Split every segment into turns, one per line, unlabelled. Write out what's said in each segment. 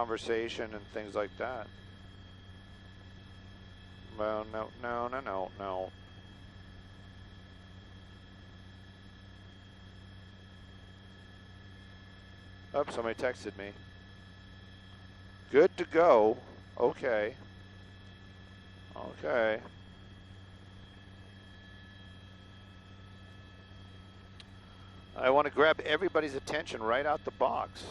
conversation and things like that. Well, no. Oh, somebody texted me. Good to go. Okay. Okay. I want to grab everybody's attention right out the box.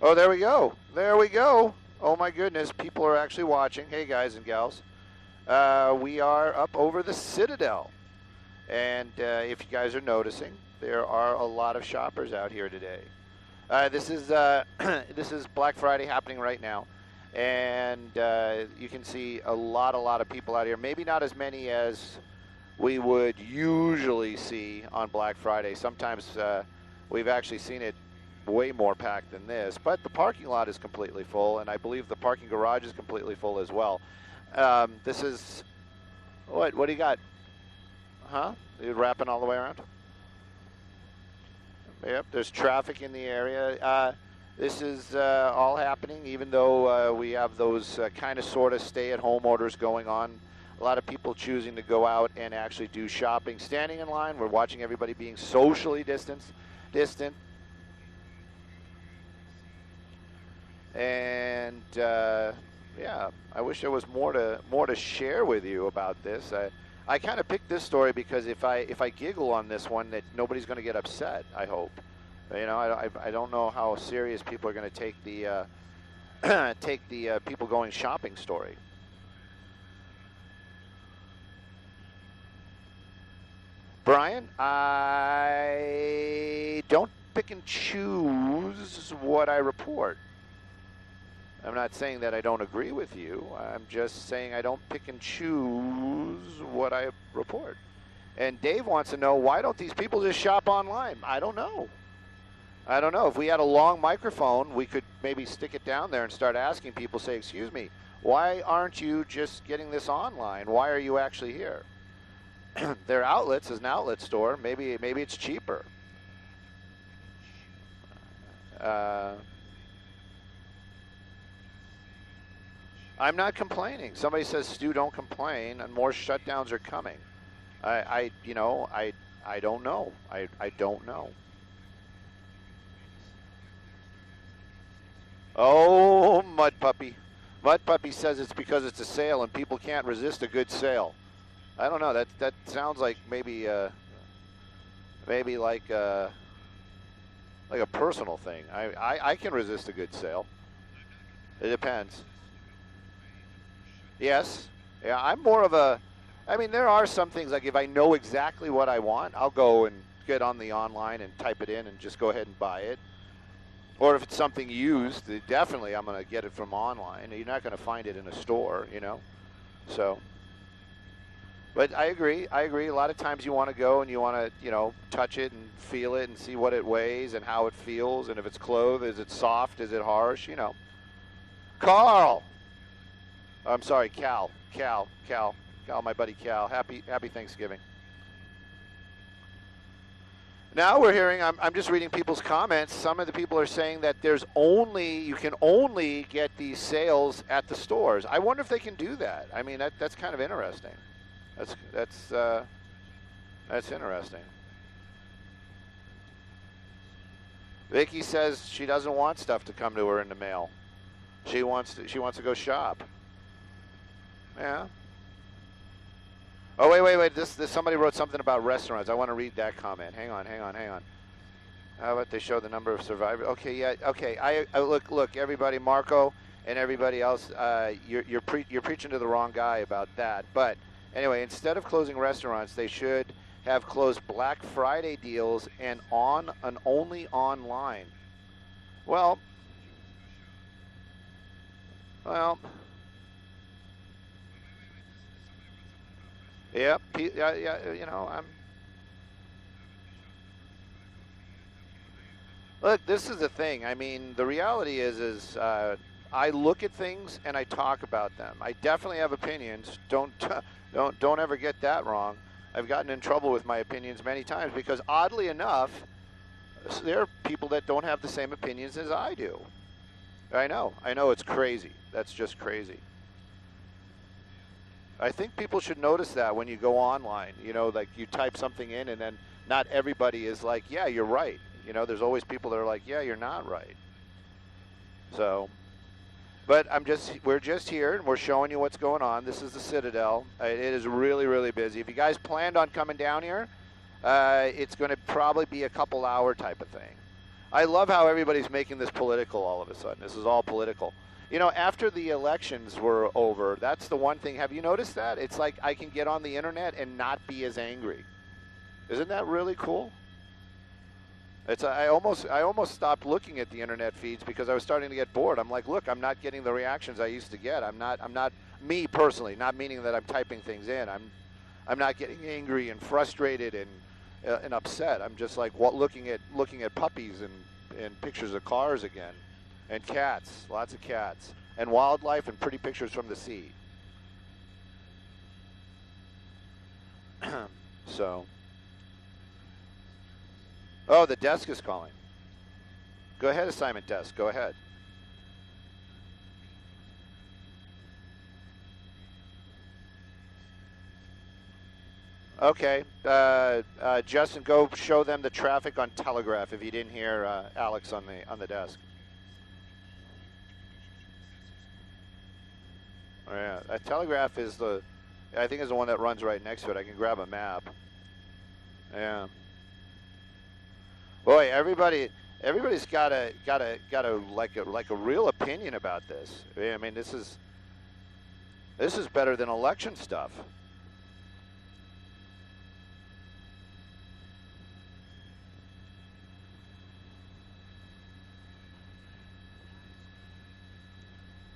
Oh, there we go. There we go. Oh my goodness, people are actually watching. Hey guys and gals. We are up over the Citadel. And if you guys are noticing, there are a lot of shoppers out here today. This is Black Friday happening right now. And you can see a lot of people out here. Maybe not as many as we would usually see on Black Friday. Sometimes we've actually seen it way more packed than this, but the parking lot is completely full, and I believe the parking garage is completely full as well. This is, what do you got? Huh? You're wrapping all the way around? Yep, there's traffic in the area. This is all happening, even though we have those kind of sort of stay-at-home orders going on. A lot of people choosing to go out and actually do shopping. Standing in line, we're watching everybody being socially distant. And yeah, I wish there was more to share with you about this. I kind of picked this story because if I giggle on this one, that nobody's going to get upset. I hope. You know, I don't know how serious people are going to take the people going shopping story. Brian, I don't pick and choose what I report. I'm not saying that I don't agree with you. I'm just saying I don't pick and choose what I report. And Dave wants to know, why don't these people just shop online? I don't know. I don't know. If we had a long microphone, we could maybe stick it down there and start asking people, say, excuse me, why aren't you just getting this online? Why are you actually here? Their outlets is an outlet store. Maybe it's cheaper. I'm not complaining. Somebody says, Stu, don't complain, and more shutdowns are coming. I don't know. I don't know. Oh, Mud Puppy. Mud Puppy says it's because it's a sale and people can't resist a good sale. I don't know. That sounds like maybe like a personal thing. I can resist a good sale. It depends. Yes. Yeah, I'm more of a, I mean, there are some things, like if I know exactly what I want, I'll go and get on the online and type it in and just go ahead and buy it. Or if it's something used, definitely I'm going to get it from online. You're not going to find it in a store, you know. So, but I agree. A lot of times you want to go and you want to, you know, touch it and feel it and see what it weighs and how it feels. And if it's cloth, is it soft? Is it harsh? You know. Carl. I'm sorry, Cal, my buddy Cal. Happy Thanksgiving. Now we're hearing, I'm just reading people's comments. Some of the people are saying that you can only get these sales at the stores. I wonder if they can do that. I mean, that's kind of interesting. That's interesting. Vicky says she doesn't want stuff to come to her in the mail. She wants to go shop. Yeah. Oh, wait. This somebody wrote something about restaurants. I want to read that comment. Hang on. How about they show the number of survivors? Okay, yeah, okay. I look, everybody, Marco and everybody else, you're preaching to the wrong guy about that. But anyway, instead of closing restaurants, they should have closed Black Friday deals and only online. Well. Yeah, you know, look, this is the thing. I mean, the reality is I look at things and I talk about them. I definitely have opinions. Don't ever get that wrong. I've gotten in trouble with my opinions many times because, oddly enough, there are people that don't have the same opinions as I do. I know it's crazy. That's just crazy. I think people should notice that when you go online, you know, like you type something in and then not everybody is like, yeah, you're right. You know, there's always people that are like, yeah, you're not right. So, but we're just here and we're showing you what's going on. This is the Citadel. It is really, really busy. If you guys planned on coming down here, it's going to probably be a couple-hour type of thing. I love how everybody's making this political all of a sudden. This is all political. You know, after the elections were over, that's the one thing. Have you noticed that? It's like I can get on the internet and not be as angry. Isn't that really cool? I almost stopped looking at the internet feeds because I was starting to get bored. I'm like, look, I'm not getting the reactions I used to get. I'm not me personally, not meaning that I'm typing things in. I'm not getting angry and frustrated and upset. I'm just like looking at puppies and pictures of cars again, and cats, lots of cats, and wildlife and pretty pictures from the sea. So, oh, the desk is calling. Go ahead, assignment desk. Go ahead. Okay, Justin, go show them the traffic on Telegraph if you didn't hear Alex on the desk. Oh, yeah, Telegraph is I think is the one that runs right next to it. I can grab a map. Yeah. Boy, everybody's got a like a real opinion about this. I mean, this is better than election stuff.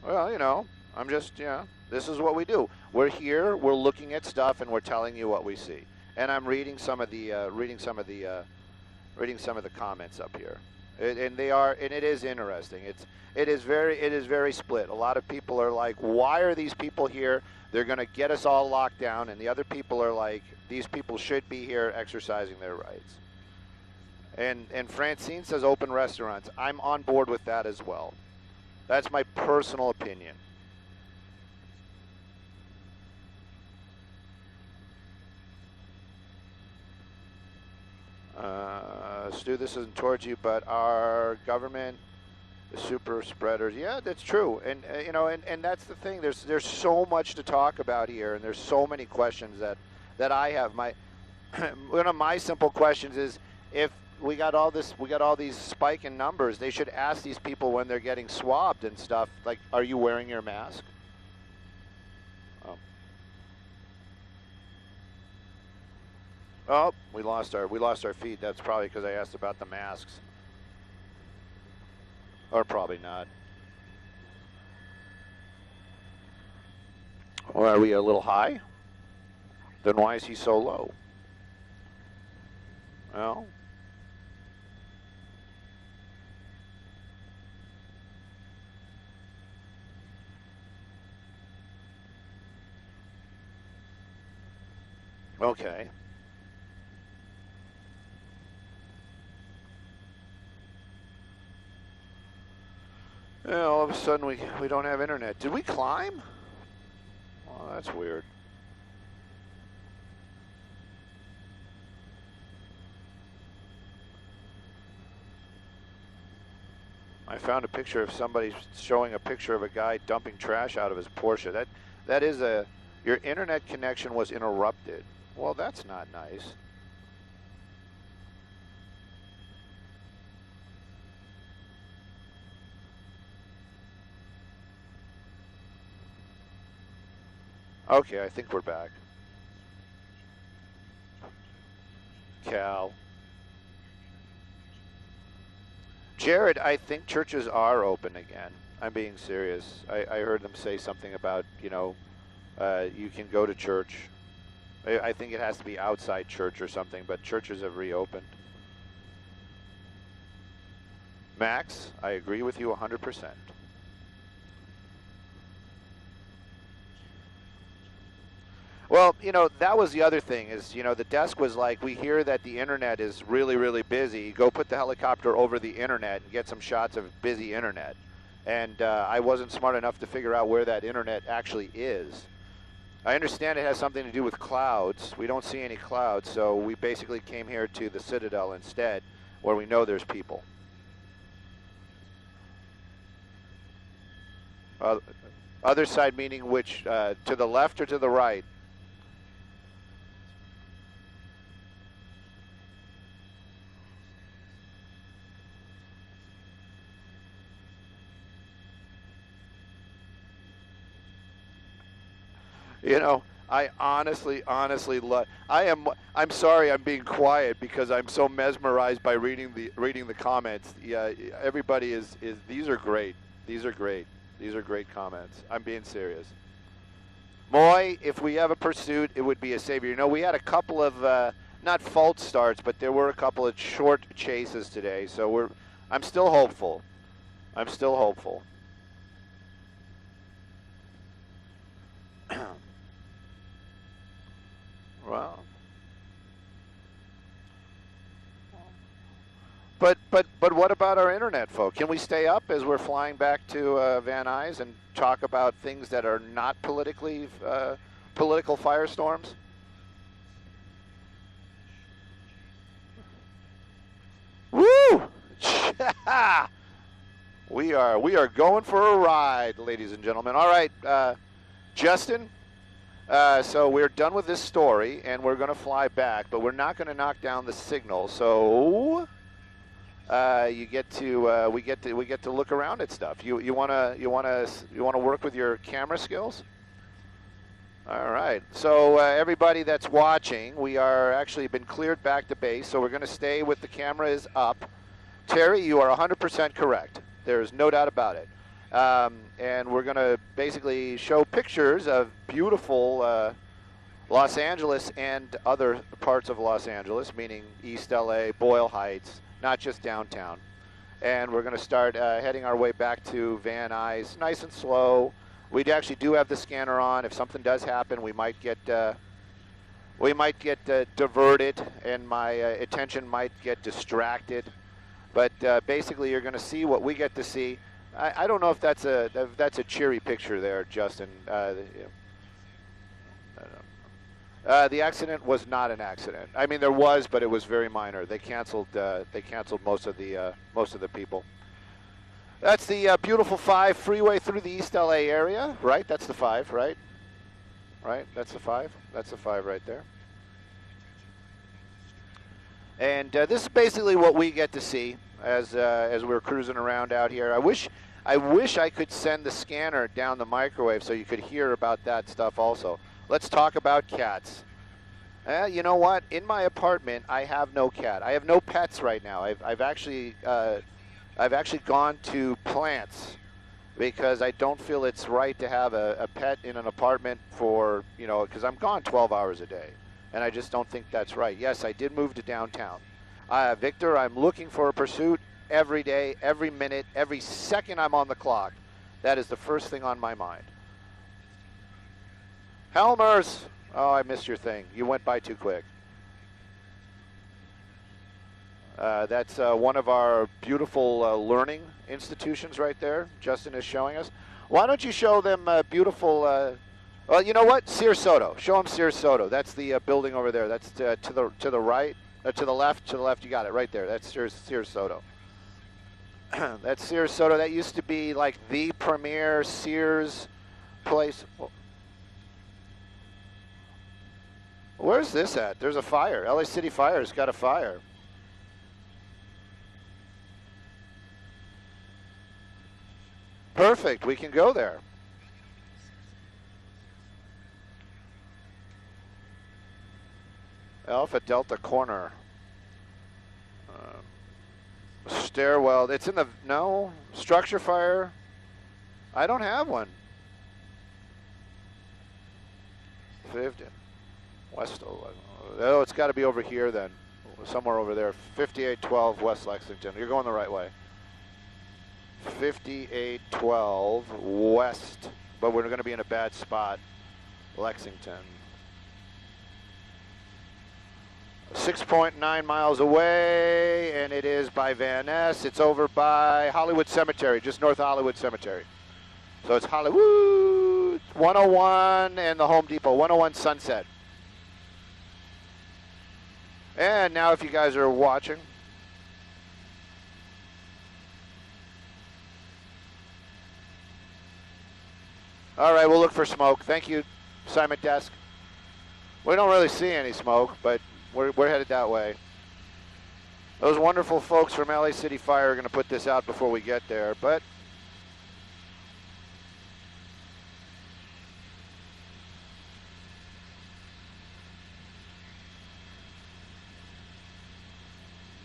Well, you know, I'm just, this is what we do. We're here, we're looking at stuff, and we're telling you what we see. And I'm reading some of the comments up here, and it is interesting. It is very split. A lot of people are like, why are these people here? They're going to get us all locked down, and the other people are like, these people should be here exercising their rights. And Francine says open restaurants. I'm on board with that as well. That's my personal opinion. Stu, this isn't towards you, but our government, the super spreaders. Yeah, that's true. And you know, and that's the thing. There's so much to talk about here, and there's so many questions that I have. One of my simple questions is, if we got all these spike in numbers, they should ask these people when they're getting swabbed and stuff, like, are you wearing your mask? Oh, we lost our feed. That's probably because I asked about the masks. Or probably not. Or are we a little high? Then why is he so low? Well, okay. Yeah, all of a sudden we don't have internet. Did we climb? Oh, that's weird. I found a picture of somebody showing a picture of a guy dumping trash out of his Porsche. That is your internet connection was interrupted. Well, that's not nice. Okay, I think we're back. Cal. Jared, I think churches are open again. I'm being serious. I heard them say something about, you know, you can go to church. I think it has to be outside church or something, but churches have reopened. Max, I agree with you 100%. Well, you know, that was the other thing is, you know, the desk was like, we hear that the internet is really, really busy. Go put the helicopter over the internet and get some shots of busy internet. And I wasn't smart enough to figure out where that internet actually is. I understand it has something to do with clouds. We don't see any clouds, so we basically came here to the Citadel instead, where we know there's people. Other side meaning which, to the left or to the right? You know, I honestly, I'm sorry I'm being quiet because I'm so mesmerized by reading the comments. Yeah, everybody is these are great. These are great. These are great comments. I'm being serious. Moy, if we have a pursuit, it would be a savior. You know, we had a couple of not false starts, but there were a couple of short chases today. So I'm still hopeful. I'm still hopeful. Wow. But what about our internet, folks? Can we stay up as we're flying back to Van Nuys and talk about things that are not political firestorms? Woo! we are going for a ride, ladies and gentlemen. All right, Justin. So we're done with this story, and we're going to fly back, but we're not going to knock down the signal. So we get to look around at stuff. You want to work with your camera skills? All right. So everybody that's watching, we are actually been cleared back to base, so we're going to stay with the camera is up. Terry, you are 100% correct. There's no doubt about it. And we're going to basically show pictures of beautiful Los Angeles and other parts of Los Angeles, meaning East LA, Boyle Heights, not just downtown. And we're going to start heading our way back to Van Nuys, nice and slow. We actually do have the scanner on. If something does happen, we might get diverted, and my attention might get distracted. But basically, you're going to see what we get to see. I don't know if that's a cheery picture there, Justin. The accident was not an accident. I mean, there was, but it was very minor. They canceled most of the people. That's the beautiful 5 freeway through the East LA area, right? That's the 5, right? Right. That's the 5. That's the 5 right there. And this is basically what we get to see as we're cruising around out here. I wish I could send the scanner down the microwave so you could hear about that stuff also. Let's talk about cats. You know what? In my apartment, I have no cat. I have no pets right now. I've actually gone to plants because I don't feel it's right to have a pet in an apartment for, you know, because I'm gone 12 hours a day. And I just don't think that's right. Yes, I did move to downtown. Victor, I'm looking for a pursuit every day, every minute, every second I'm on the clock. That is the first thing on my mind. Helmers! Oh, I missed your thing. You went by too quick. That's one of our beautiful learning institutions right there. Justin is showing us. Why don't you show them beautiful... well, you know what? Sears Soto. Show them Sears Soto. That's the building over there. That's to the right, to the left. To the left. You got it right there. That's Sears Soto. That's Sears Soto. That used to be like the premier Sears place. Where's this at? There's a fire. LA City Fire's got a fire. Perfect. We can go there. Alpha Delta Corner. Stairwell. It's in the... No. Structure fire. I don't have one. 50. West... Oh, it's got to be over here then. Somewhere over there. 5812 West Lexington. You're going the right way. 5812 West. But we're going to be in a bad spot. Lexington. 6.9 miles away, and it is by Van Ness. It's over by Hollywood Cemetery, just north of Hollywood Cemetery. So it's Hollywood 101 and the Home Depot, 101 Sunset. And now if you guys are watching, all right, we'll look for smoke. Thank you, Simon Desk. We don't really see any smoke, but we're headed that way. Those wonderful folks from LA City Fire are going to put this out before we get there, but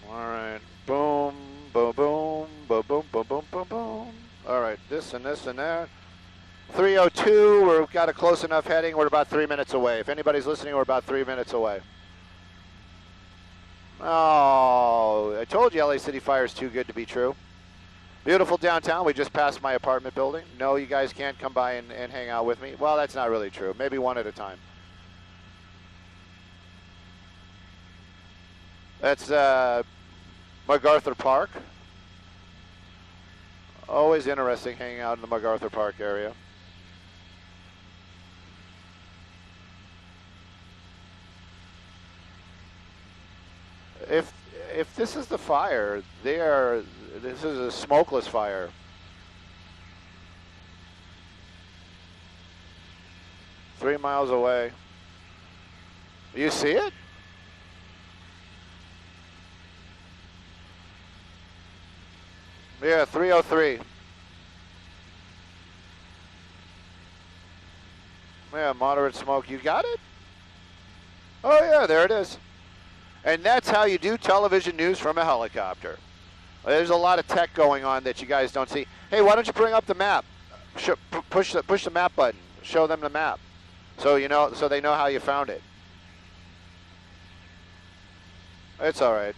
all right, boom, boom, boom, boom, boom, boom, boom, boom, boom. All right, this and this and that. 302, we've got a close enough heading. We're about 3 minutes away. If anybody's listening, we're about 3 minutes away. Oh, I told you LA City Fire is too good to be true. Beautiful downtown. We just passed my apartment building. No, you guys can't come by and hang out with me. Well, that's not really true. Maybe one at a time. That's MacArthur Park. Always interesting hanging out in the MacArthur Park area. If this is the fire, this is a smokeless fire. Three miles away. You see it? Yeah, 303. Yeah, moderate smoke. You got it? Oh yeah, there it is. And that's how you do television news from a helicopter. There's a lot of tech going on that you guys don't see. Hey, why don't you bring up the map? Push the map button. Show them the map, so you know, so they know how you found it. It's all right.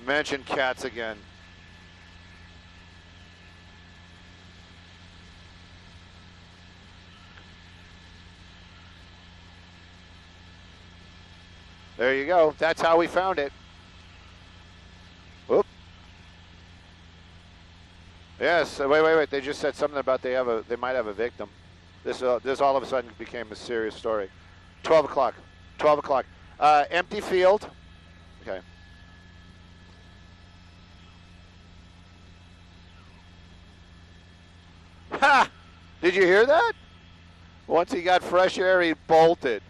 Mention cats again. There you go. That's how we found it. Whoop. Yes. Wait. They just said something about they might have a victim. This all of a sudden became a serious story. 12 o'clock. 12 o'clock. Empty field. Okay. Ha! Did you hear that? Once he got fresh air, he bolted.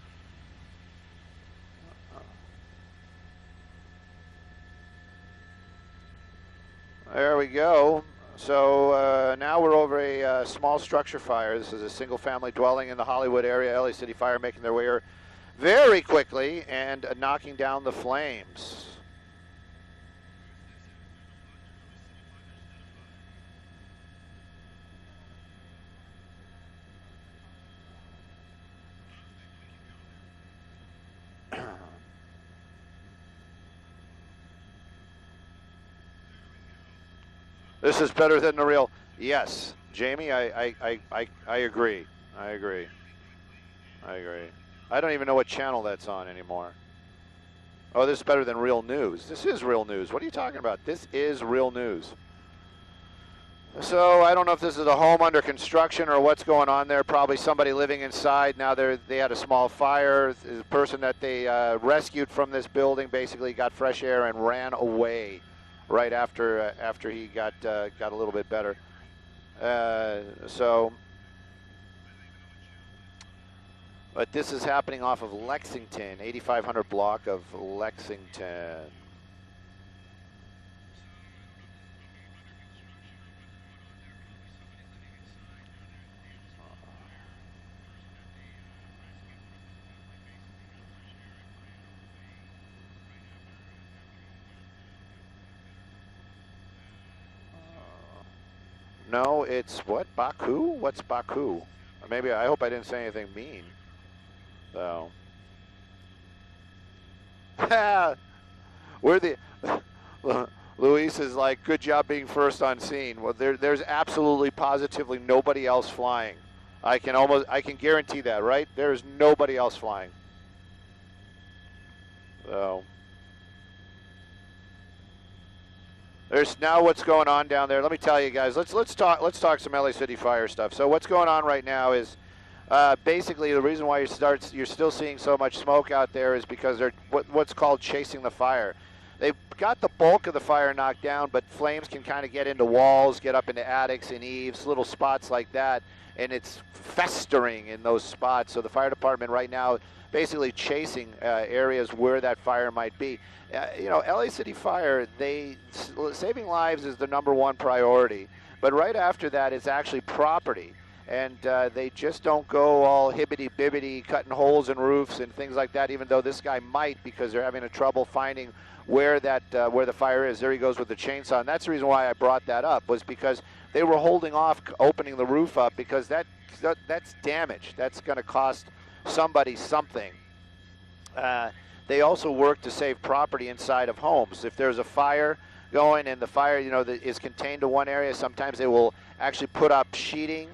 There we go. So now we're over a small structure fire. This is a single-family dwelling in the Hollywood area. LA City Fire making their way here very quickly and knocking down the flames. This is better than the real. Yes, Jamie, I agree. I agree. I don't even know what channel that's on anymore. Oh, this is better than real news. This is real news. What are you talking about? This is real news. So I don't know if this is a home under construction or what's going on there. Probably somebody living inside. Now they had a small fire. The person that they rescued from this building basically got fresh air and ran away right after he got a little bit better. But this is happening off of Lexington, 8500 block of Lexington. No, it's what? Baku? What's Baku? Maybe, I hope I didn't say anything mean. So. We're the, Luis is like, good job being first on scene. Well, there's absolutely, positively nobody else flying. I can guarantee that, right? There's nobody else flying. So there's now what's going on down there. Let me tell you guys. Let's talk some LA City Fire stuff. So what's going on right now is basically the reason why you're still seeing so much smoke out there is because they're what's called chasing the fire. They've got the bulk of the fire knocked down, but flames can kind of get into walls, get up into attics and eaves, little spots like that, and it's festering in those spots. So the fire department right now basically chasing areas where that fire might be. You know, LA City Fire, saving lives is the #1 priority, but right after that it's actually property. And they just don't go all hibbity-bibbity, cutting holes in roofs and things like that, even though this guy might, because they're having a trouble finding where the fire is. There he goes with the chainsaw. And that's the reason why I brought that up, was because they were holding off opening the roof up, because that's damage. That's going to cost somebody something. They also work to save property inside of homes. If there's a fire going and the fire, you know, that is contained to one area, sometimes they will actually put up sheeting,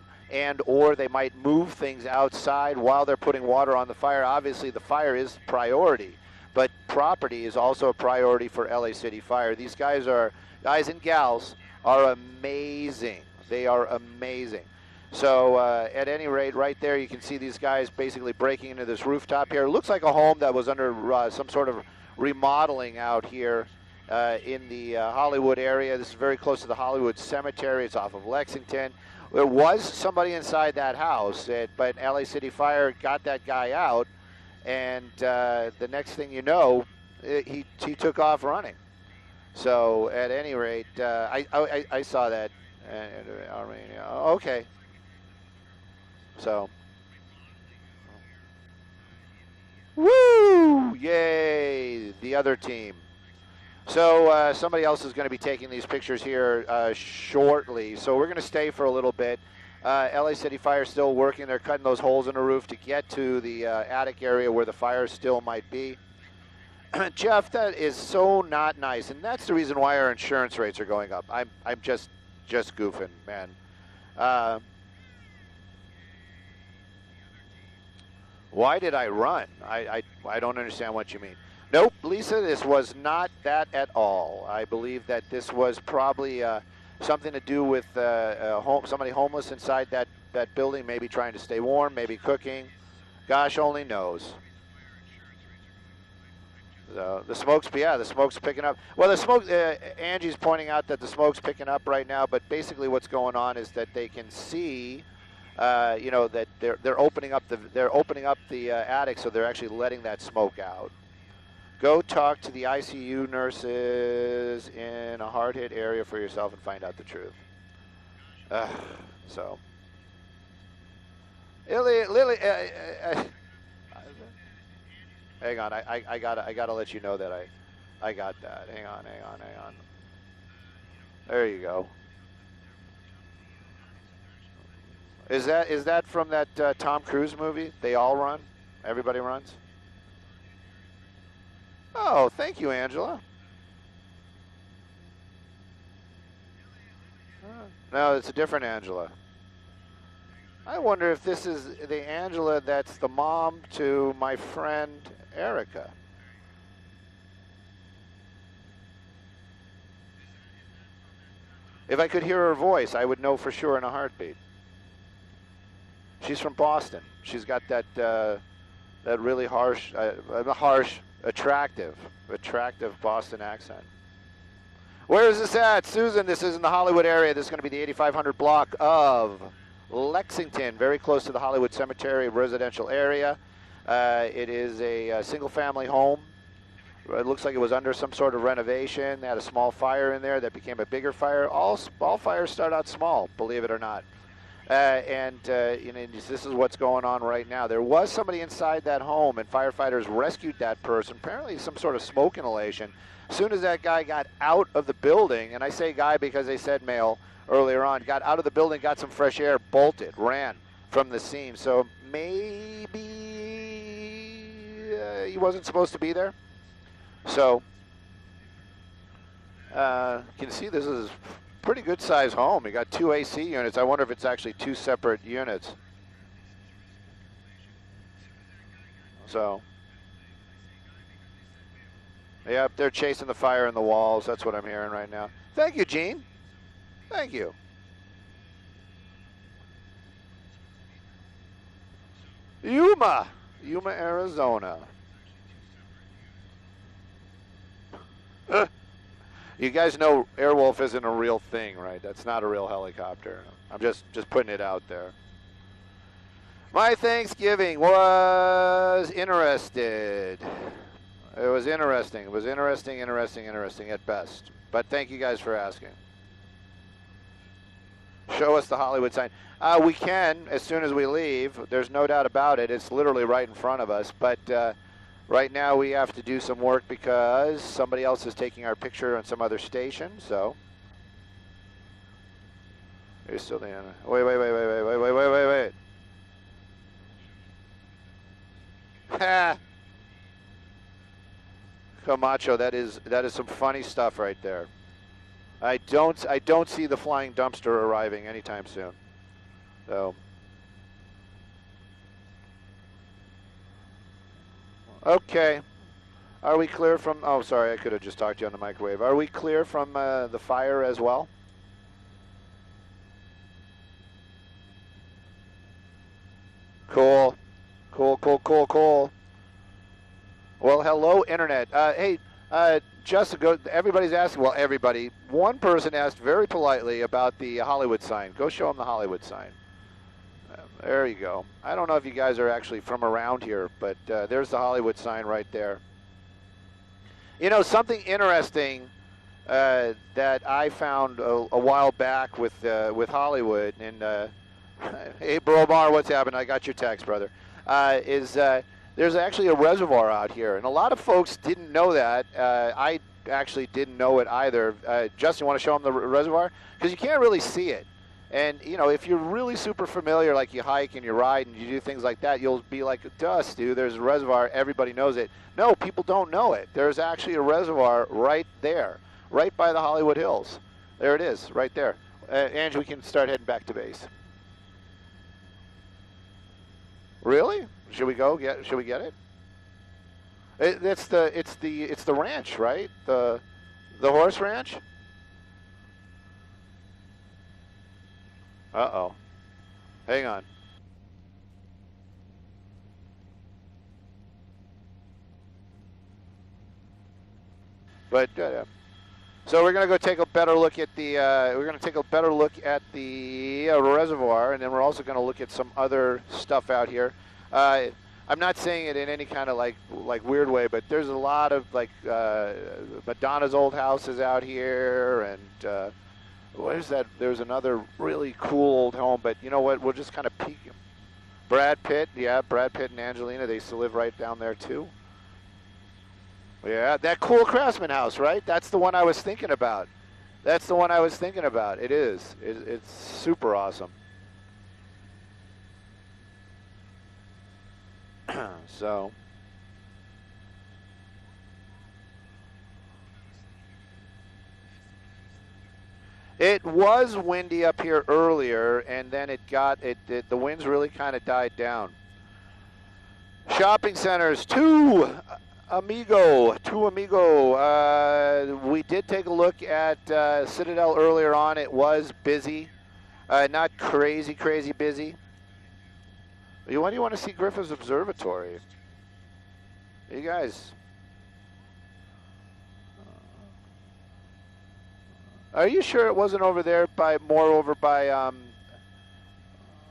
or they might move things outside while they're putting water on the fire. Obviously, the fire is priority, but property is also a priority for LA City Fire. These guys and gals are amazing. They are amazing. So at any rate, right there, you can see these guys basically breaking into this rooftop here. It looks like a home that was under some sort of remodeling out here in the Hollywood area. This is very close to the Hollywood Cemetery. It's off of Lexington. There was somebody inside that house, but LA City Fire got that guy out, and the next thing you know, he took off running. So at any rate, I saw that. Okay. So, woo! Yay! The other team. So somebody else is going to be taking these pictures here shortly. So we're going to stay for a little bit. LA City Fire still working. They're cutting those holes in the roof to get to the attic area where the fire still might be. Jeff, that is so not nice, and that's the reason why our insurance rates are going up. I'm just goofing, man. Why did I run? I don't understand what you mean. Nope, Lisa, this was not that at all. I believe that this was probably something to do with somebody homeless inside that building, maybe trying to stay warm, maybe cooking. Gosh only knows. The smoke's picking up. Well, the smoke, Angie's pointing out that the smoke's picking up right now, but basically what's going on is that they can see, you know, that they're opening up the attic, so they're actually letting that smoke out. Go talk to the ICU nurses in a hard-hit area for yourself and find out the truth. So, Lily, hang on, I gotta let you know that I got that. Hang on. There you go. Is that from that Tom Cruise movie? They all run? Everybody runs? Oh, thank you, Angela. No, it's a different Angela. I wonder if this is the Angela that's the mom to my friend Erica. If I could hear her voice, I would know for sure in a heartbeat. She's from Boston. She's got that really harsh, attractive Boston accent. Where is this at? Susan, this is in the Hollywood area. This is going to be the 8500 block of Lexington, very close to the Hollywood Cemetery residential area. It is a single-family home. It looks like it was under some sort of renovation. They had a small fire in there that became a bigger fire. All fires start out small, believe it or not. You know, this is what's going on right now. There was somebody inside that home, and firefighters rescued that person. Apparently some sort of smoke inhalation. As soon as that guy got out of the building, and I say guy because they said male earlier on, got out of the building, got some fresh air, bolted, ran from the scene. So maybe he wasn't supposed to be there. So You can see this is a pretty good size home. You got 2 AC units. I wonder if it's actually 2 separate units. So, yep, they're chasing the fire in the walls. That's what I'm hearing right now. Thank you, Gene. Thank you. Yuma, Arizona. You guys know Airwolf isn't a real thing, right? That's not a real helicopter. I'm just putting it out there. My Thanksgiving was interested. It was interesting. It was interesting at best. But thank you guys for asking. Show us the Hollywood sign. We can as soon as we leave. There's no doubt about it. It's literally right in front of us. But right now we have to do some work because somebody else is taking our picture on some other station. So you're still there. Wait. Ha! Camacho, that is some funny stuff right there. I don't see the flying dumpster arriving anytime soon. So, okay. Are we clear from? Oh, sorry, I could have just talked to you on the microwave. Are we clear from the fire as well? Cool. Cool. Well, hello, Internet. Hey, Jessica, everybody's asking, well, everybody. One person asked very politely about the Hollywood sign. Go show them the Hollywood sign. There you go. I don't know if you guys are actually from around here, but there's the Hollywood sign right there. You know, something interesting that I found a while back with Hollywood, and hey, Bromar, what's happening? I got your text, brother. There's actually a reservoir out here, and a lot of folks didn't know that. I actually didn't know it either. Justin, you want to show them the reservoir? Because you can't really see it. And, you know, if you're really super familiar, like you hike and you ride and you do things like that, you'll be like, duh, Stu, there's a reservoir. Everybody knows it. No, people don't know it. There's actually a reservoir right there, right by the Hollywood Hills. There it is, right there. Ange, we can start heading back to base. Really? Should we go get? Should we get it? It's the ranch, right? The horse ranch. Uh-oh. Hang on. But so we're gonna go take a better look at the. We're gonna take a better look at the reservoir, and then we're also gonna look at some other stuff out here. I'm not saying it in any kind of like weird way, but there's a lot of like Madonna's old houses out here, and what is that? There's another really cool old home, but you know what? We'll just kind of peek. Brad Pitt, yeah, Brad Pitt and Angelina, they used to live right down there too. Yeah, that cool Craftsman house, right? That's the one I was thinking about. That's the one I was thinking about. It is. It's super awesome. So. It was windy up here earlier, and then the winds really kind of died down. Shopping centers, two amigo. We did take a look at Citadel earlier on. It was busy, not crazy busy. Why do you want to see Griffith's Observatory? You guys. Are you sure it wasn't over there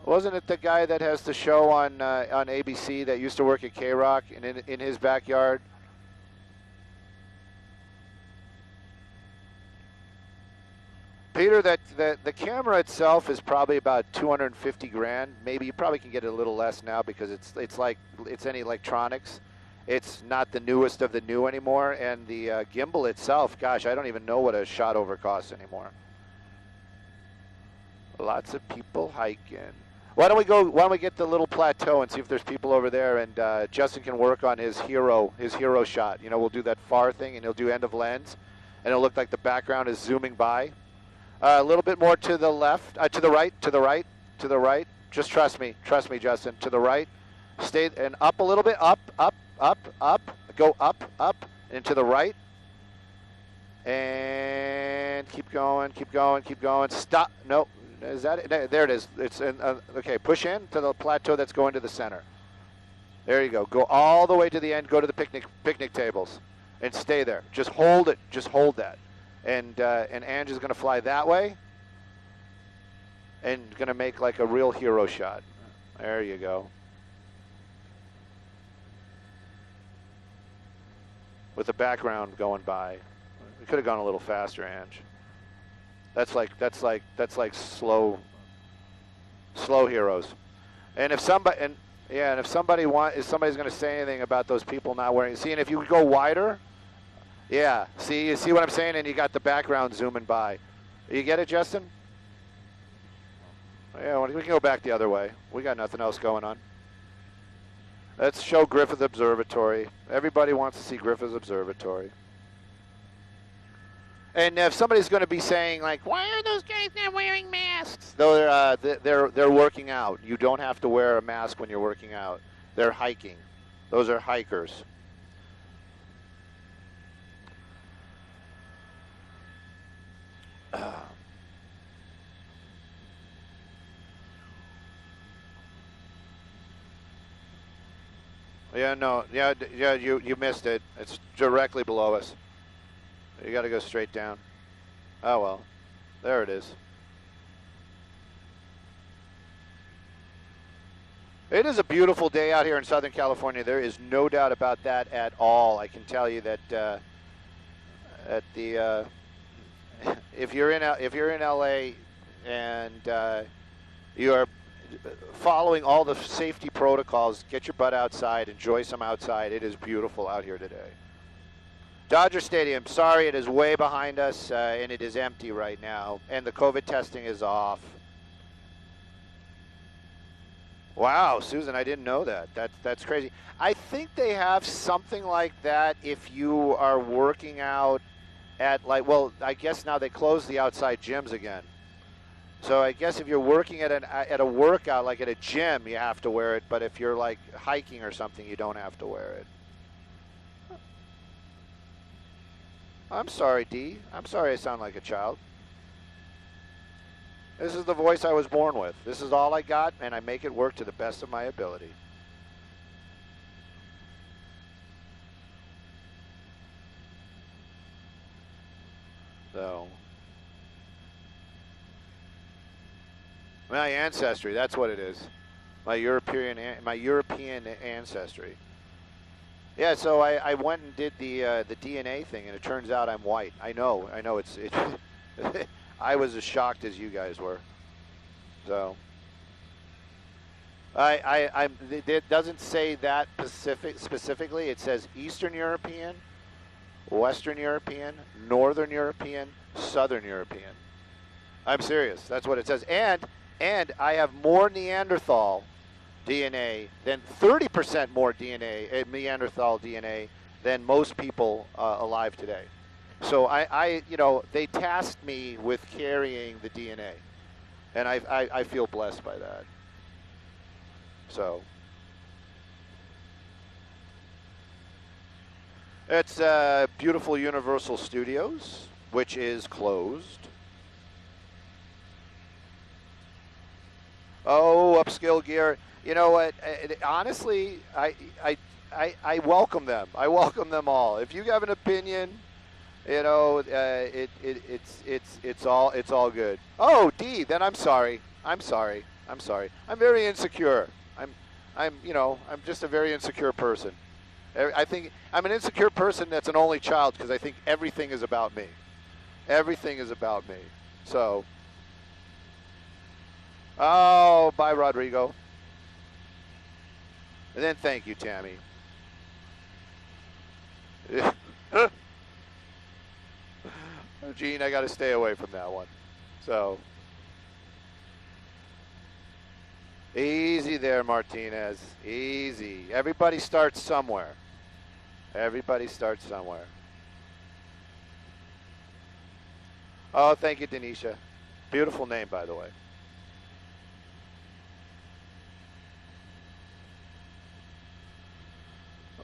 wasn't it the guy that has the show on ABC that used to work at K-Rock and in his backyard? Peter, the camera itself is probably about 250 grand. Maybe you probably can get it a little less now because it's any electronics. It's not the newest of the new anymore, and the gimbal itself, gosh, I don't even know what a shot over costs anymore. Lots of people hiking. Why don't we get the little plateau and see if there's people over there, and Justin can work on his hero shot. You know, we'll do that far thing, and he'll do end of lens, and it'll look like the background is zooming by. A little bit more to the left, to the right, to the right, to the right. Just trust me, Justin. To the right, stay and up a little bit, up, up, up, up. Go up, up, and to the right, and keep going, keep going, keep going. Stop. No, is that it? There it is. It's in, okay. Push in to the plateau that's going to the center. There you go. Go all the way to the end. Go to the picnic tables, and stay there. Just hold it. Just hold that. And Ange is going to fly that way, and going to make like a real hero shot. There you go. With the background going by. We could have gone a little faster, Ange. That's like slow heroes. And if somebody's going to say anything about those people not wearing, see, and if you go wider, yeah, see, you see what I'm saying, and you got the background zooming by. You get it, Justin? Yeah, we can go back the other way. We got nothing else going on. Let's show Griffith Observatory. Everybody wants to see Griffith Observatory. And if somebody's going to be saying like, "Why are those guys not wearing masks?" Though they're working out. You don't have to wear a mask when you're working out. They're hiking. Those are hikers. Yeah, no, yeah, you missed it. It's directly below us. You got to go straight down. Oh well, there it is. It is a beautiful day out here in Southern California. There is no doubt about that at all. I can tell you that at the if you're in LA and you are following all the safety protocols, get your butt outside, enjoy some outside. It is beautiful out here today. Dodger Stadium, sorry, it is way behind us, and it is empty right now, and the COVID testing is off. Wow, Susan, I didn't know that. That's crazy. I think they have something like that if you are working out at, like, well, I guess now they close the outside gyms again. So I guess if you're working at a workout, like at a gym, you have to wear it, but if you're like hiking or something, you don't have to wear it. I'm sorry, Dee. I'm sorry I sound like a child. This is the voice I was born with. This is all I got, and I make it work to the best of my ability. So, my ancestry, that's what it is. My European ancestry. Yeah, so I went and did the DNA thing, and it turns out I'm white. I know. It's I was as shocked as you guys were. So it doesn't say that specifically. It says Eastern European, Western European, Northern European, Southern European. I'm serious. That's what it says. And I have more Neanderthal DNA than 30% more DNA, Neanderthal DNA, than most people alive today. So they tasked me with carrying the DNA, and I feel blessed by that. So it's beautiful Universal Studios, which is closed. Oh, upscale gear. You know what? Honestly, I welcome them. I welcome them all. If you have an opinion, you know, it's all good. Oh, Dee, then I'm sorry. I'm very insecure. I'm just a very insecure person. I think I'm an insecure person that's an only child because I think everything is about me. Everything is about me. So, oh, bye, Rodrigo. And then thank you, Tammy. Gene, I got to stay away from that one. So, easy there, Martinez. Easy. Everybody starts somewhere. Everybody starts somewhere. Oh, thank you, Denisha. Beautiful name, by the way.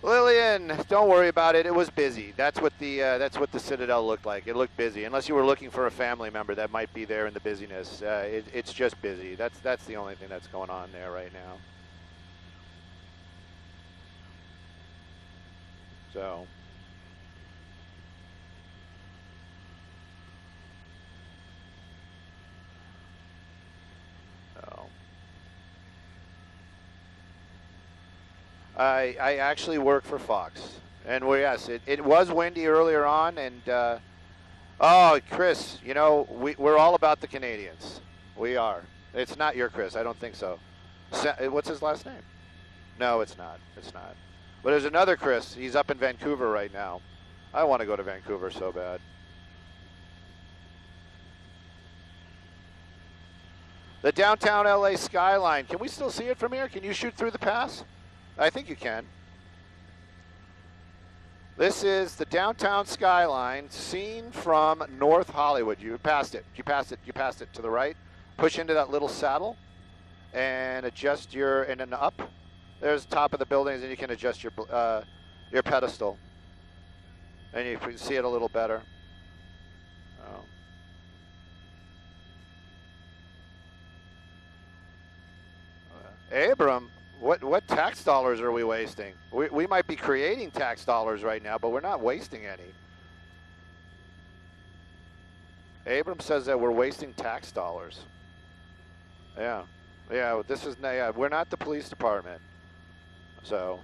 Lillian, don't worry about it. It was busy. That's what the Citadel looked like. It looked busy. Unless you were looking for a family member that might be there in the busyness, it's just busy. That's the only thing that's going on there right now. So. I actually work for Fox, and yes, it was windy earlier on, and oh, Chris, you know we're all about the Canadians. We are. It's not your Chris. I don't think so. What's his last name? No, it's not. It's not. But there's another Chris. He's up in Vancouver right now. I want to go to Vancouver so bad. The downtown LA skyline. Can we still see it from here? Can you shoot through the pass? I think you can. This is the downtown skyline seen from North Hollywood. You passed it. You passed it. You passed it to the right. Push into that little saddle and adjust and then up. There's the top of the buildings, and you can adjust your pedestal. And you can see it a little better. Abram, what tax dollars are we wasting? We might be creating tax dollars right now, but we're not wasting any. Abram says that we're wasting tax dollars. Yeah, we're not the police department. So,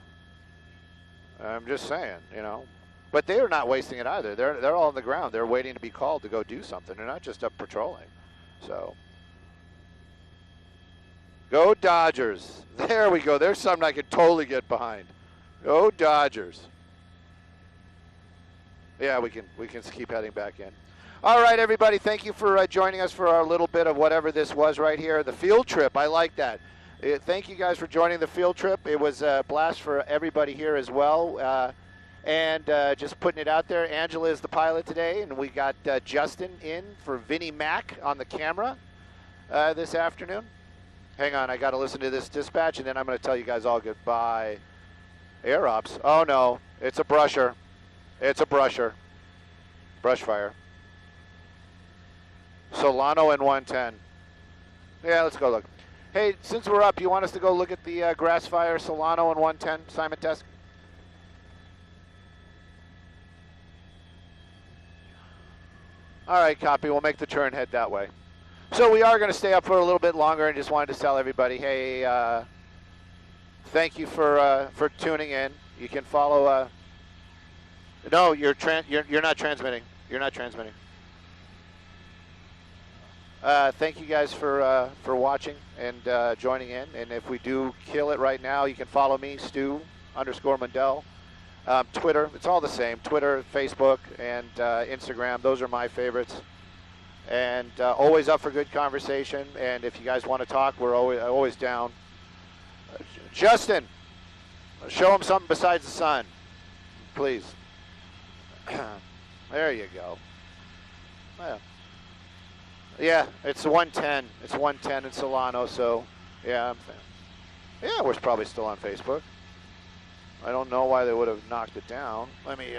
I'm just saying, you know. But they're not wasting it either. They're all on the ground. They're waiting to be called to go do something. They're not just up patrolling. So. Go Dodgers. There we go. There's something I could totally get behind. Go Dodgers. Yeah, we can keep heading back in. All right, everybody. Thank you for joining us for our little bit of whatever this was right here. The field trip. I like that. Thank you guys for joining the field trip. It was a blast for everybody here as well. And just putting it out there, Angela is the pilot today, and we got Justin in for Vinnie Mac on the camera this afternoon. Hang on, I got to listen to this dispatch, and then I'm going to tell you guys all goodbye. Air ops. Oh, no. It's a brusher. It's a brusher. Brush fire. Solano and 110. Yeah, let's go look. Hey, since we're up, you want us to go look at the grass fire, Solano and 110, Simon Test? All right, copy. We'll make the turn, head that way. So we are going to stay up for a little bit longer, and just wanted to tell everybody, hey, thank you for tuning in. You can follow. No, you're not transmitting. You're not transmitting. Thank you guys for watching and joining in. And if we do kill it right now, you can follow me, Stu_Mundel. Twitter, it's all the same. Twitter, Facebook, and Instagram. Those are my favorites. And always up for good conversation. And if you guys want to talk, we're always down. Justin, show them something besides the sun, please. There you go. Yeah, it's 110. It's 110 in Solano. So, yeah, we're probably still on Facebook. I don't know why they would have knocked it down. Let me.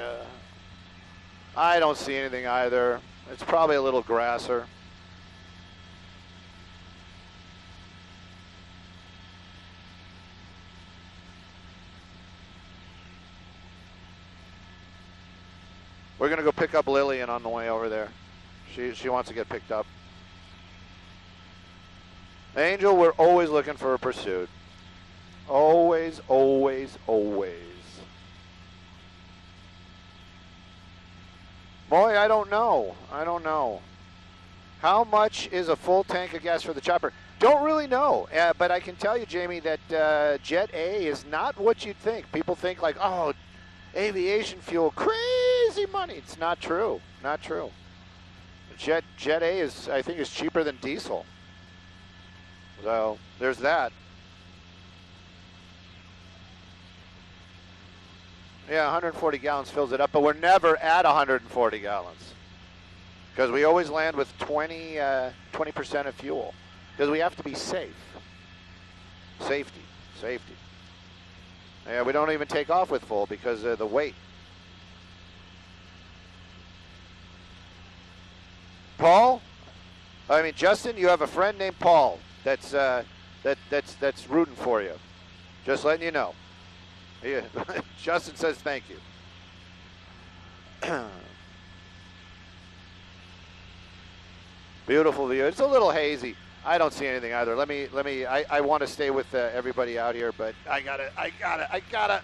I don't see anything either. It's probably a little grasser. We're going to go pick up Lillian on the way over there. She wants to get picked up. Angel, we're always looking for a pursuit. Always, always, always. Boy, I don't know. I don't know. How much is a full tank of gas for the chopper? Don't really know. But I can tell you, Jamie, that Jet A is not what you'd think. People think like, oh, aviation fuel, crazy money. It's not true. Not true. Jet A is, I think, is cheaper than diesel. So there's that. Yeah, 140 gallons fills it up, but we're never at 140 gallons. Because we always land with 20% of fuel. Because we have to be safe. Safety, safety. Yeah, we don't even take off with full because of the weight. Paul? I mean, Justin, you have a friend named Paul that's rooting for you. Just letting you know. Yeah. Justin says thank you. Beautiful view. It's a little hazy. I don't see anything either. I want to stay with everybody out here, but I gotta.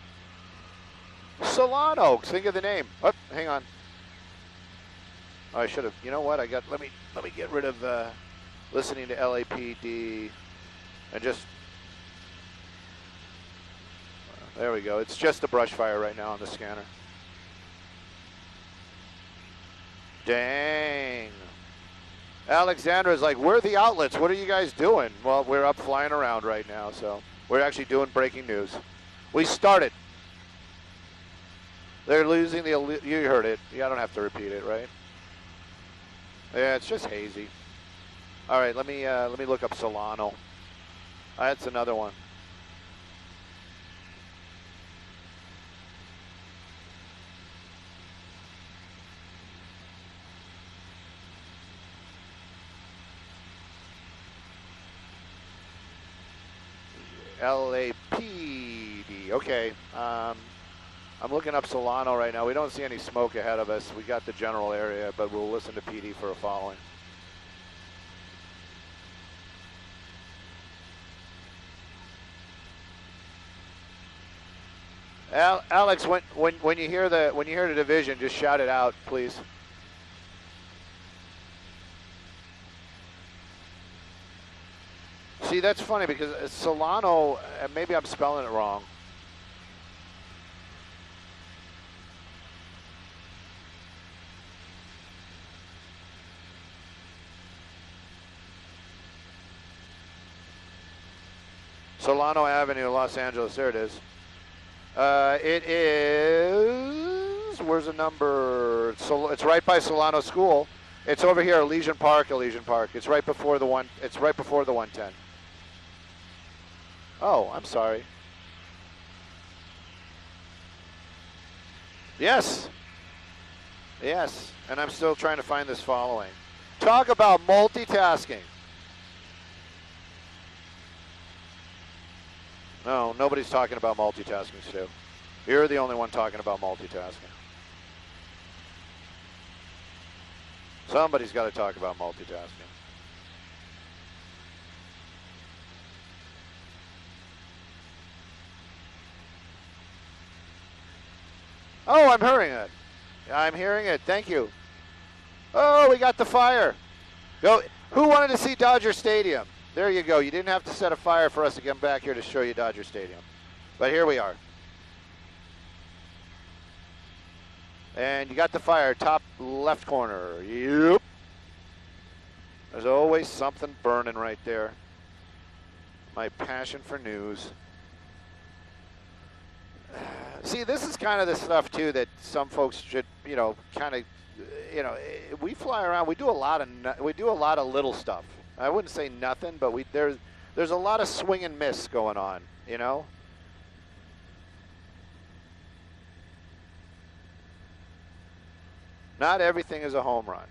Solano, think of the name. Oh, hang on. Oh, I should have. You know what? Let me get rid of listening to LAPD and just. There we go. It's just a brush fire right now on the scanner. Dang. Alexandra's like, where are the outlets? What are you guys doing? Well, we're up flying around right now, so we're actually doing breaking news. We started. They're losing the, you heard it. Yeah, I don't have to repeat it, right? Yeah, it's just hazy. All right, let me look up Solano. That's another one. LAPD. Okay. I'm looking up Solano right now. We don't see any smoke ahead of us. We got the general area, but we'll listen to PD for a following. Alex, when you hear the division, just shout it out, please. See, that's funny because Solano, maybe I'm spelling it wrong. Solano Avenue, Los Angeles. There it is. It is, where's the number? It's right by Solano School. It's over here, Elysian Park. It's right before the 110. Oh, I'm sorry. Yes. Yes, and I'm still trying to find this following. Talk about multitasking. No, nobody's talking about multitasking, Stu. You're the only one talking about multitasking. Somebody's got to talk about multitasking. Oh, I'm hearing it. I'm hearing it. Thank you. Oh, we got the fire. Go. Who wanted to see Dodger Stadium? There you go. You didn't have to set a fire for us to come back here to show you Dodger Stadium. But here we are. And you got the fire, top left corner. Yep. There's always something burning right there. My passion for news. See, this is kind of the stuff too that some folks should, kind of, we fly around. We do a lot of little stuff. I wouldn't say nothing, but there's a lot of swing and miss going on. Not everything is a home run.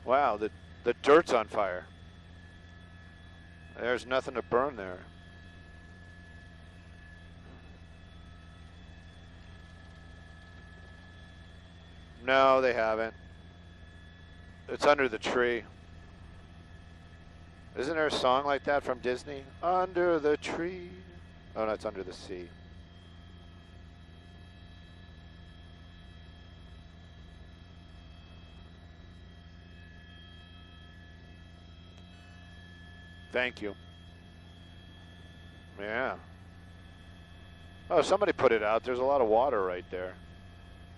Wow, the dirt's on fire. There's nothing to burn there. No, they haven't. It's under the tree. Isn't there a song like that from Disney? Under the tree. Oh, no, it's under the sea. Thank you. Yeah. Oh, somebody put it out. There's a lot of water right there.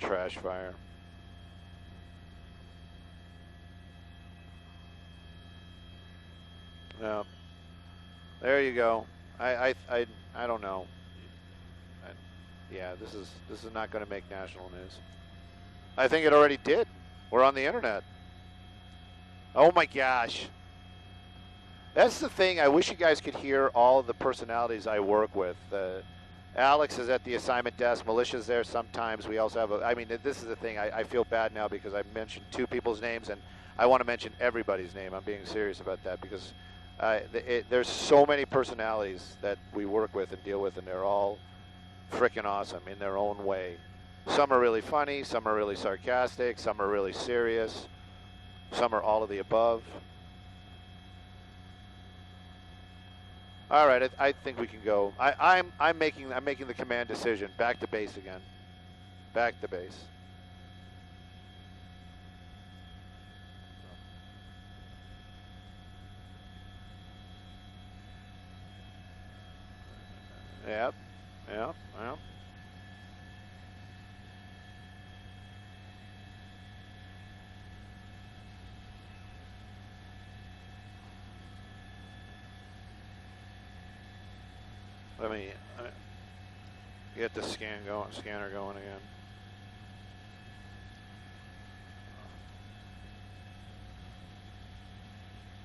Trash fire. No. There you go. I don't know. Yeah, this is not going to make national news. I think it already did. We're on the internet. Oh my gosh. That's the thing. I wish you guys could hear all of the personalities I work with. Alex is at the assignment desk. Militia's there sometimes. We also have I mean, this is the thing. I feel bad now because I mentioned two people's names, and I want to mention everybody's name. I'm being serious about that because there's so many personalities that we work with and deal with, and they're all freaking awesome in their own way. Some are really funny. Some are really sarcastic. Some are really serious. Some are all of the above. All right, I think we can go. I'm making the command decision. Back to base again. Back to base. Yep. Yep. Yep. Let me get the scanner going again.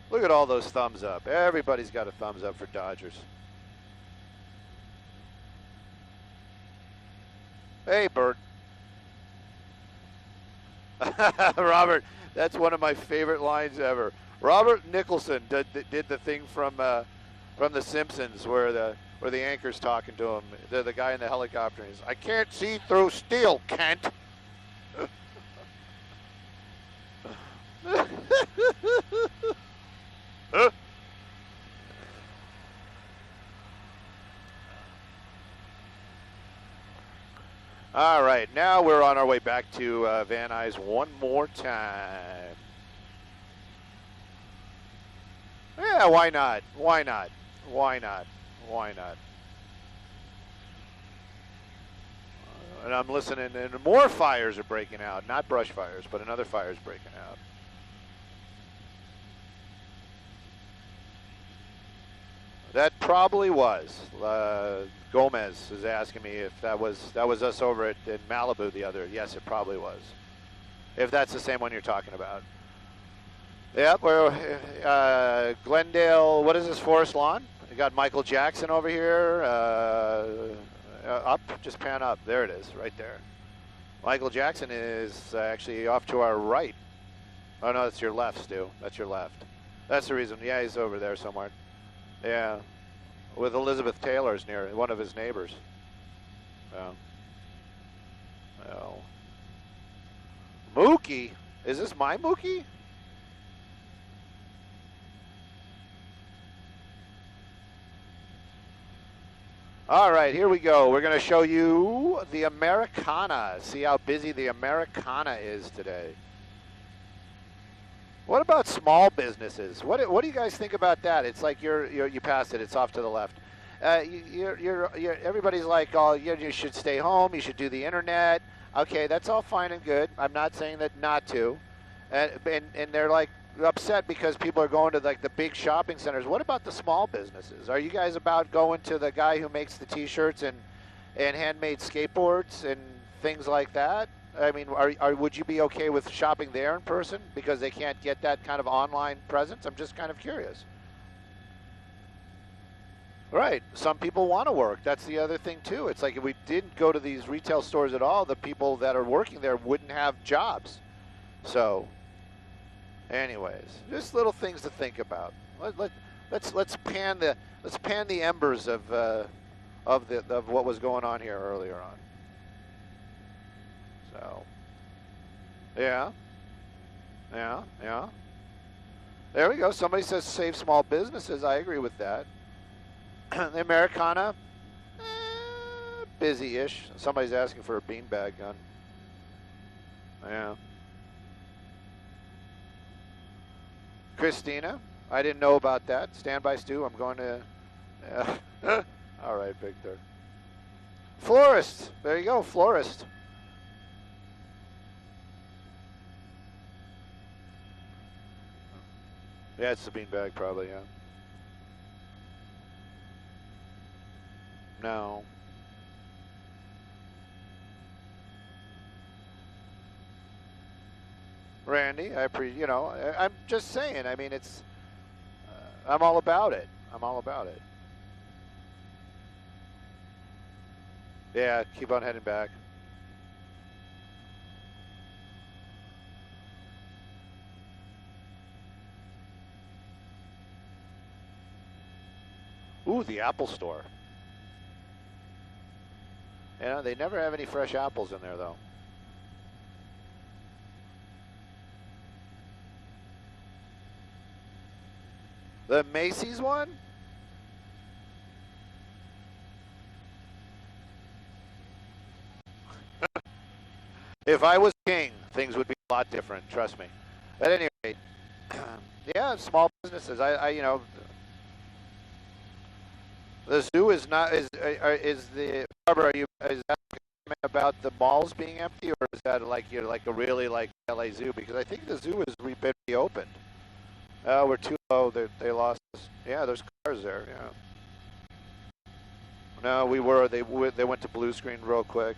Look at all those thumbs up. Everybody's got a thumbs up for Dodgers. Hey, Bert. Robert, that's one of my favorite lines ever. Robert Nicholson did the thing from The Simpsons where the anchor's talking to him. The guy in the helicopter. He's, I can't see through steel, Kent. All right, now we're on our way back to Van Nuys one more time. Yeah, why not? Why not? Why not? Why not? And I'm listening, and more fires are breaking out. Not brush fires, but another fire's breaking out. That probably was. Gomez is asking me if that was us over in Malibu the other. Yes, it probably was. If that's the same one you're talking about. Yep, we're Glendale. What is this, Forest Lawn? We got Michael Jackson over here. Up, just pan up. There it is, right there. Michael Jackson is actually off to our right. Oh no, that's your left, Stu. That's your left. That's the reason. Yeah, he's over there somewhere. Yeah, with Elizabeth Taylor's near one of his neighbors. Yeah. Well, Mookie, is this my Mookie? All right, here we go. We're going to show you the Americana. See how busy the Americana is today. What about small businesses? What do you guys think about that? It's like you passed it. It's off to the left. Everybody's like, oh, you should stay home. You should do the internet. Okay, that's all fine and good. I'm not saying that not to. And they're like upset because people are going to like the big shopping centers. What about the small businesses? Are you guys about going to the guy who makes the T-shirts and handmade skateboards and things like that? I mean, would you be okay with shopping there in person because they can't get that kind of online presence? I'm just kind of curious. Right. Some people want to work. That's the other thing, too. It's like if we didn't go to these retail stores at all, the people that are working there wouldn't have jobs. So, anyways, just little things to think about. Let's pan the embers of what was going on here earlier on. So, yeah. There we go. Somebody says save small businesses. I agree with that. The Americana, busy-ish. Somebody's asking for a beanbag gun. Yeah. Christina, I didn't know about that. Stand by, Stu. I'm going to. All right, Victor. Florist. There you go, florist. Yeah, it's the beanbag, probably, yeah. No. Randy. You know, I'm just saying. I mean, it's. I'm all about it. I'm all about it. Yeah, keep on heading back. Ooh, the Apple Store. Yeah, they never have any fresh apples in there, though. The Macy's one? If I was king, things would be a lot different, trust me. At any rate, yeah, small businesses. You know, the zoo is not, is the, Barbara, is that about the malls being empty, or is that like, you're like a really like LA zoo? Because I think the zoo has been reopened. We're too low, they lost us. Yeah, there's cars there, yeah. No, we were, they went to blue screen real quick.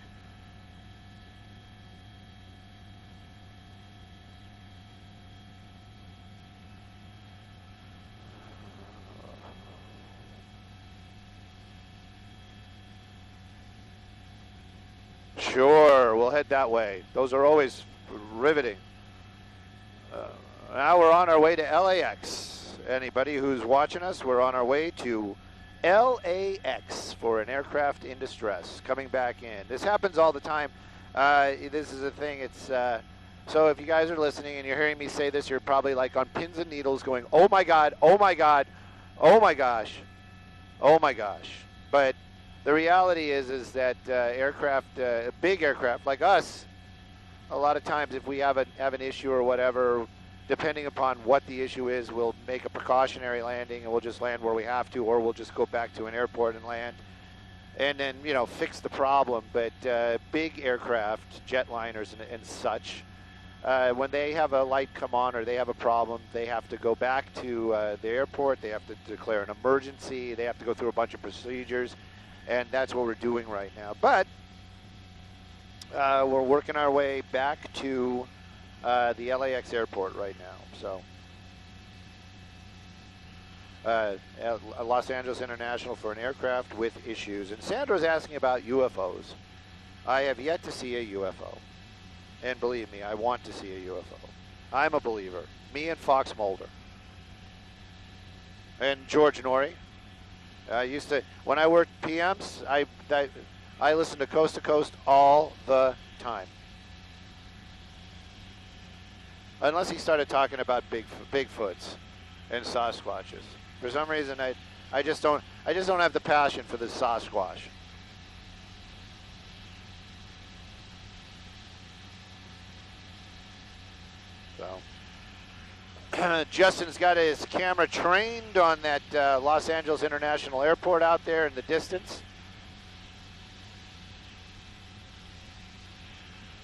Sure, we'll head that way. Those are always riveting. Now we're on our way to LAX. Anybody who's watching us, we're on our way to LAX for an aircraft in distress, coming back in. This happens all the time. This is a thing, it's, so if you guys are listening and you're hearing me say this, you're probably like on pins and needles going, oh my God, oh my God, oh my gosh, oh my gosh. But the reality is that aircraft, big aircraft like us, a lot of times if we have an issue or whatever, depending upon what the issue is, we'll make a precautionary landing and we'll just land where we have to, or we'll just go back to an airport and land, and then, you know, fix the problem. But big aircraft, jetliners and such, when they have a light come on or they have a problem, they have to go back to the airport. They have to declare an emergency. They have to go through a bunch of procedures, and that's what we're doing right now. But we're working our way back to the LAX airport right now. So Los Angeles International for an aircraft with issues. And Sandra's asking about UFOs. I have yet to see a UFO. And believe me, I want to see a UFO. I'm a believer. Me and Fox Mulder. And George Norrie. I used to, when I worked PMs, I listened to Coast all the time. Unless he started talking about Bigfoots and Sasquatches. For some reason, I just don't have the passion for the Sasquatch. So, Justin's got his camera trained on that Los Angeles International Airport out there in the distance.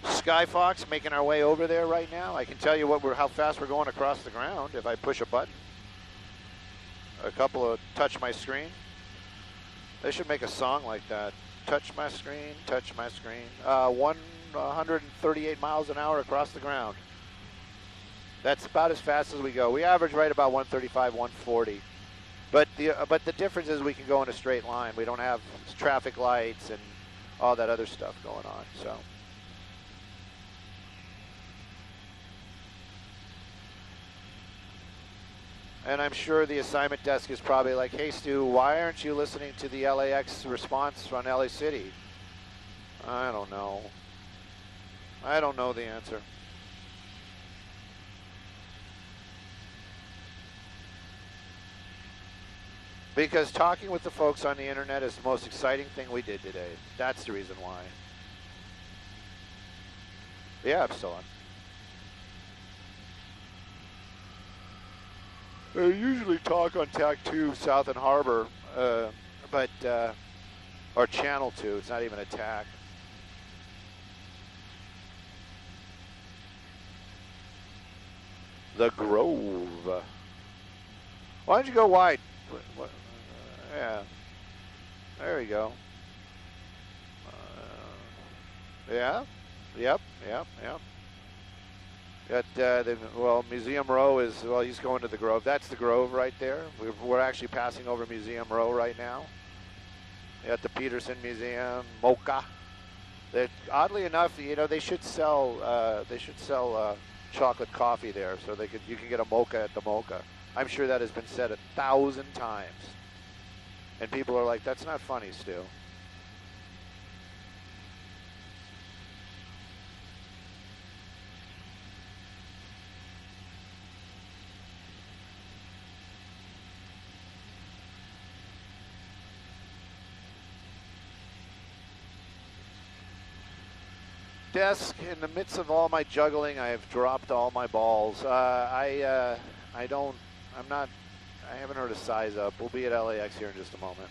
SkyFOX making our way over there right now. I can tell you how fast we're going across the ground if I push a button. A couple of touch my screen. They should make a song like that. Touch my screen, touch my screen. 138 miles an hour across the ground. That's about as fast as we go. We average right about 135, 140. But the difference is we can go in a straight line. We don't have traffic lights and all that other stuff going on. So. And I'm sure the assignment desk is probably like, hey Stu, why aren't you listening to the LAX response from LA City? I don't know. I don't know the answer. Because talking with the folks on the internet is the most exciting thing we did today. That's the reason why. Yeah, I'm still on. I usually talk on TAC 2 South and Harbor, or Channel 2. It's not even a TAC. The Grove. Why don't you go wide? Yeah. There we go. Yeah. Yep. Got well, Museum Row is, well, he's going to the Grove. That's the Grove right there. We're actually passing over Museum Row right now. At the Peterson Museum, Mocha. That, oddly enough, you know, they should sell chocolate coffee there, so you can get a mocha at the Mocha. I'm sure that has been said 1,000 times, and people are like, "That's not funny, Stu." Desk, in the midst of all my juggling, I have dropped all my balls. I haven't heard a size up. We'll be at LAX here in just a moment.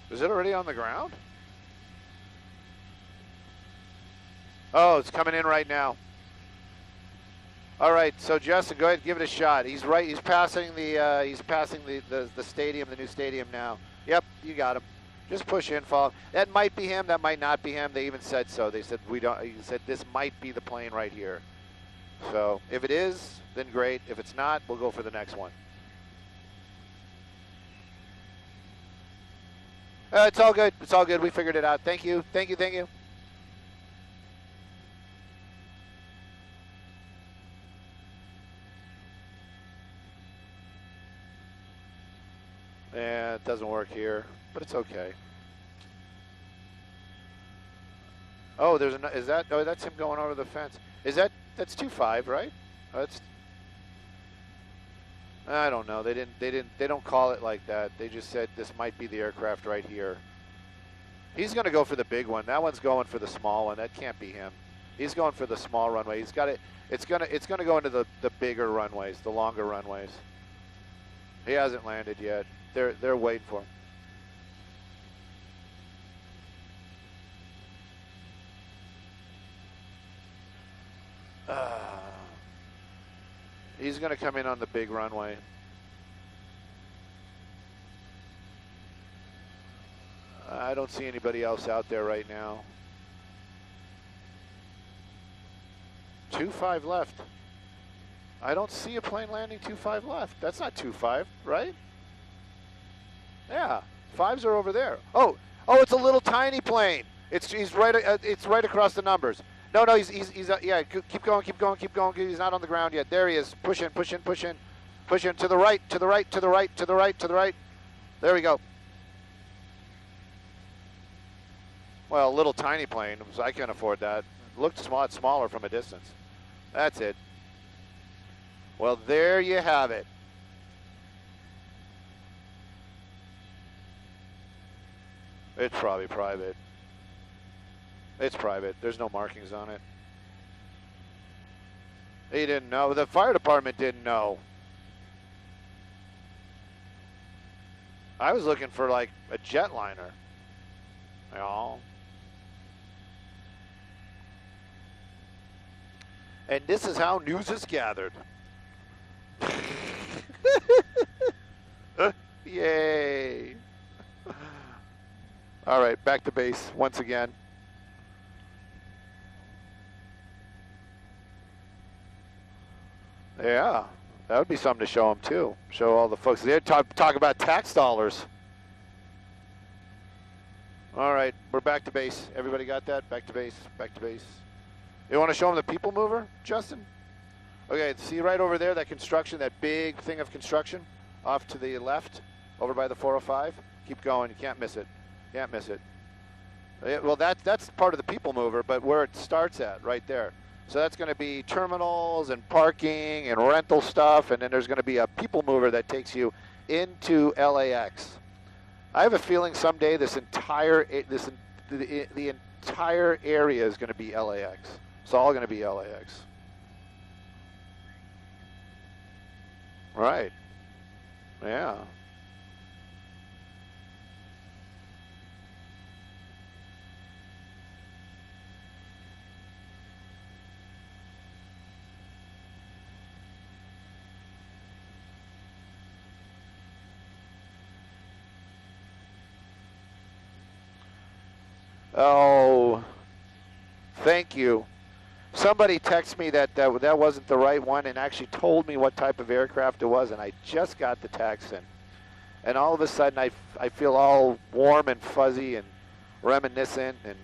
Is it already on the ground? Oh, it's coming in right now. All right, so Justin, go ahead and give it a shot. He's right. He's passing the stadium, the new stadium now. Yep, you got him. Just push in, follow. That might be him. That might not be him. They even said so. They said we don't. He said this might be the plane right here. So if it is, then great. If it's not, we'll go for the next one. It's all good. It's all good. We figured it out. Thank you. Thank you. Thank you. Yeah, it doesn't work here, but it's okay. Oh, there's a. Is that? Oh, that's him going over the fence. Is that? That's 2-5, right? Oh, that's. I don't know. They don't call it like that. They just said this might be the aircraft right here. He's going to go for the big one. That one's going for the small one. That can't be him. He's going for the small runway. He's got it. It's going to go into the bigger runways, the longer runways. He hasn't landed yet. They're waiting for him. He's going to come in on the big runway. I don't see anybody else out there right now. 2-5 left. I don't see a plane landing 2-5 left. That's not 2-5, right? Yeah, 5s are over there. Oh, it's a little tiny plane. It's right across the numbers. No, he's yeah. Keep going. He's not on the ground yet. There he is. Push in. To the right. There we go. Well, a little tiny plane. I can't afford that. It looked smaller from a distance. That's it. Well, there you have it. It's probably private. It's private. There's no markings on it. He didn't know. The fire department didn't know. I was looking for like a jetliner. Oh. And this is how news is gathered. Yay. All right, back to base once again. Yeah, that would be something to show them too. Show all the folks there. Talk about tax dollars. All right, we're back to base. Everybody got that? Back to base. Back to base. You want to show them the people mover, Justin? Okay, see right over there that construction, that big thing of construction, off to the left, over by the 405. Keep going. You can't miss it. Can't miss it. Well, that's part of the people mover, but where it starts at, right there. So that's going to be terminals and parking and rental stuff, and then there's going to be a people mover that takes you into LAX. I have a feeling someday this entire the entire area is going to be LAX. It's all going to be LAX. Right. Yeah. Oh, thank you. Somebody texted me that wasn't the right one and actually told me what type of aircraft it was, and I just got the text in. And all of a sudden I feel all warm and fuzzy and reminiscent. And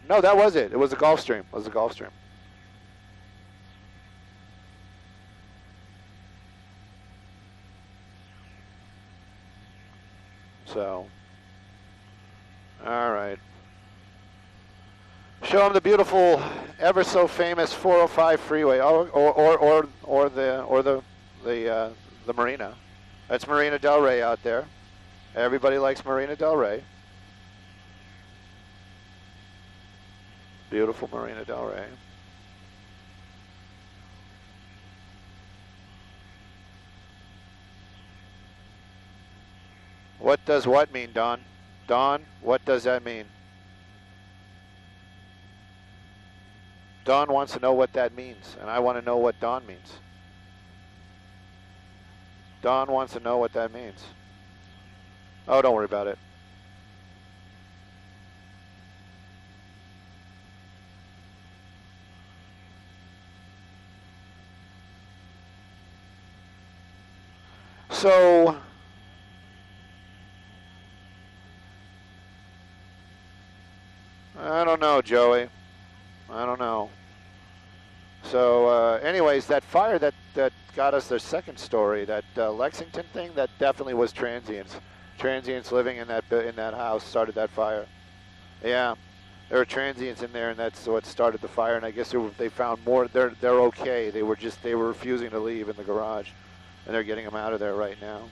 no, that was it. It was a Gulfstream. It was a Gulfstream. So, all right. Show them the beautiful, ever so famous 405 freeway, or the marina. That's Marina Del Rey out there. Everybody likes Marina Del Rey. Beautiful Marina Del Rey. What does what mean, Don? Don, what does that mean? Don wants to know what that means, and I want to know what Don means. Don wants to know what that means. Oh, don't worry about it. So, I don't know, Joey. I don't know. So, anyways, that fire that got us their second story, that Lexington thing, that definitely was transients. Transients living in that house started that fire. Yeah, there were transients in there, and that's what started the fire. And I guess they found more. They're okay. They were refusing to leave in the garage, and they're getting them out of there right now.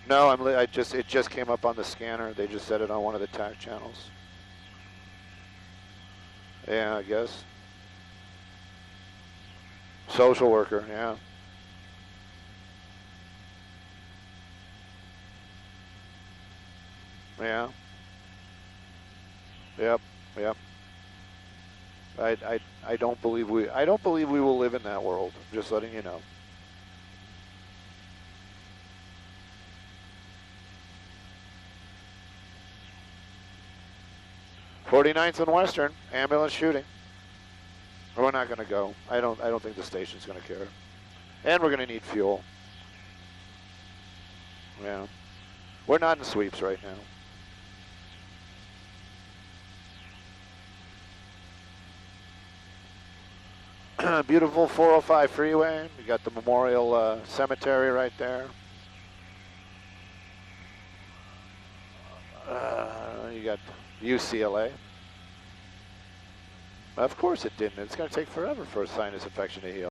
No, it just came up on the scanner. They just said it on one of the TAC channels. Yeah, I guess. Social worker, yeah. Yeah. Yep. Yep. I don't believe we will live in that world. Just letting you know. '49th and Western, ambulance shooting. We're not going to go. I don't think the station's going to care. And we're going to need fuel. Yeah. We're not in sweeps right now. Beautiful 405 freeway. We got the Memorial Cemetery right there. You got UCLA. Of course it didn't. It's going to take forever for a sinus infection to heal.